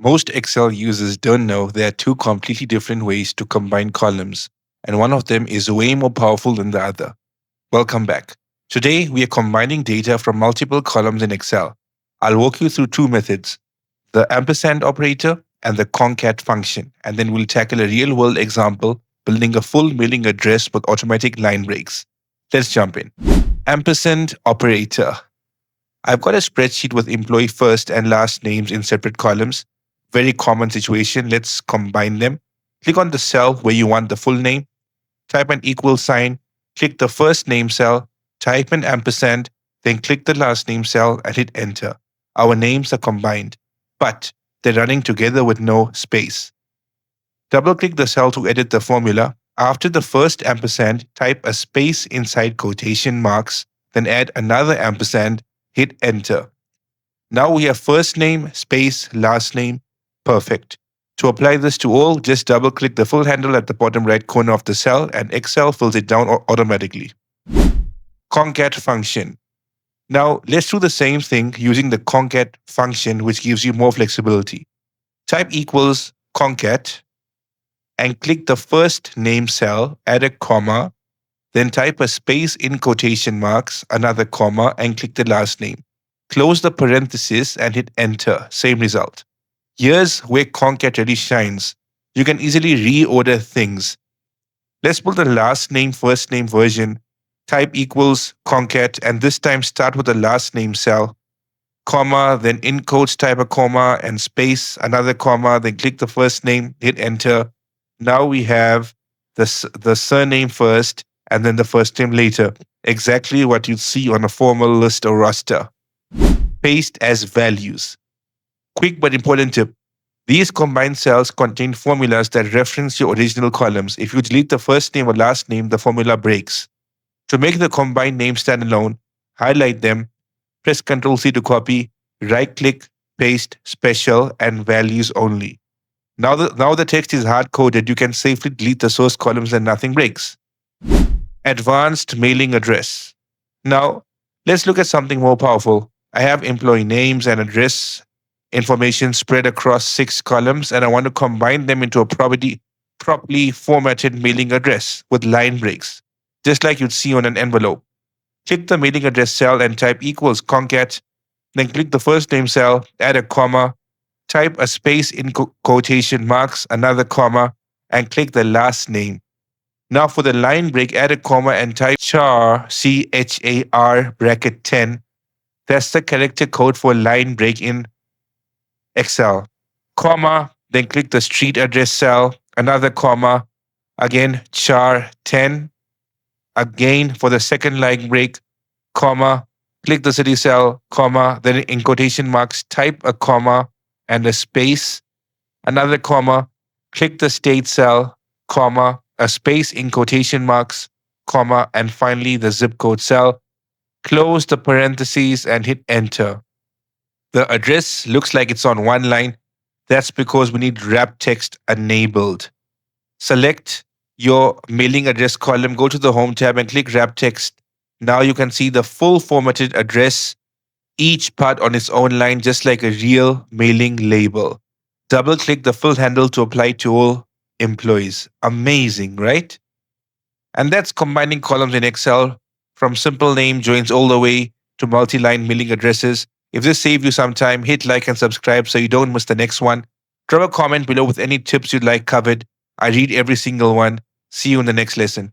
Most Excel users don't know there are two completely different ways to combine columns, and one of them is way more powerful than the other. Welcome back. Today, we are combining data from multiple columns in Excel. I'll walk you through two methods, the ampersand operator and the CONCAT function, and then we'll tackle a real world example building a full mailing address with automatic line breaks. Let's jump in. Ampersand operator. I've got a spreadsheet with employee first and last names in separate columns. Very common situation. Let's combine them. Click on the cell where you want the full name, type an equal sign, click the first name cell, type an ampersand, then click the last name cell and hit enter. Our names are combined, but they're running together with no space. Double-click the cell to edit the formula. After the first ampersand, type a space inside quotation marks, then add another ampersand, hit enter. Now we have first name, space, last name. Perfect. To apply this to all, just double-click the full handle at the bottom right corner of the cell and Excel fills it down automatically. CONCAT function. Now, let's do the same thing using the CONCAT function, which gives you more flexibility. Type equals CONCAT and click the first name cell, add a comma, then type a space in quotation marks, another comma, and click the last name. Close the parenthesis and hit enter. Same result. Here's where CONCAT really shines. You can easily reorder things. Let's pull the last name, first name version. Type equals CONCAT and this time start with the last name cell, comma, then in quotes type a comma and space, another comma, then click the first name, hit enter. Now we have the surname first and then the first name later. Exactly what you'd see on a formal list or roster. Paste as values. Quick but important tip. These combined cells contain formulas that reference your original columns. If you delete the first name or last name, the formula breaks. To make the combined names stand alone, highlight them, press Ctrl+C to copy, right-click, paste, special, and values only. Now the text is hard-coded, you can safely delete the source columns and nothing breaks. Advanced mailing address. Now, let's look at something more powerful. I have employee names and address information spread across 6 columns, and I want to combine them into a properly formatted mailing address with line breaks, just like you'd see on an envelope. Click the mailing address cell and type equals CONCAT, then click the first name cell, add a comma, type a space in quotation marks, another comma, and click the last name. Now for the line break, add a comma and type char, C-H-A-R, bracket 10. That's the character code for line break in Excel. Comma, then click the street address cell, another comma, again char 10. Again for the second line break, comma, click the city cell, comma, then in quotation marks, type a comma and a space, another comma, click the state cell, comma, a space in quotation marks, comma, and finally the zip code cell. Close the parentheses and hit enter. The address looks like it's on one line. That's because we need wrap text enabled. Select your mailing address column, go to the home tab and click wrap text. Now you can see the full formatted address, each part on its own line, just like a real mailing label. Double click the full handle to apply to all employees. Amazing, right? And that's combining columns in Excel from simple name joins all the way to multi-line mailing addresses. If this saved you some time, hit like and subscribe so you don't miss the next one. Drop a comment below with any tips you'd like covered. I read every single one. See you in the next lesson.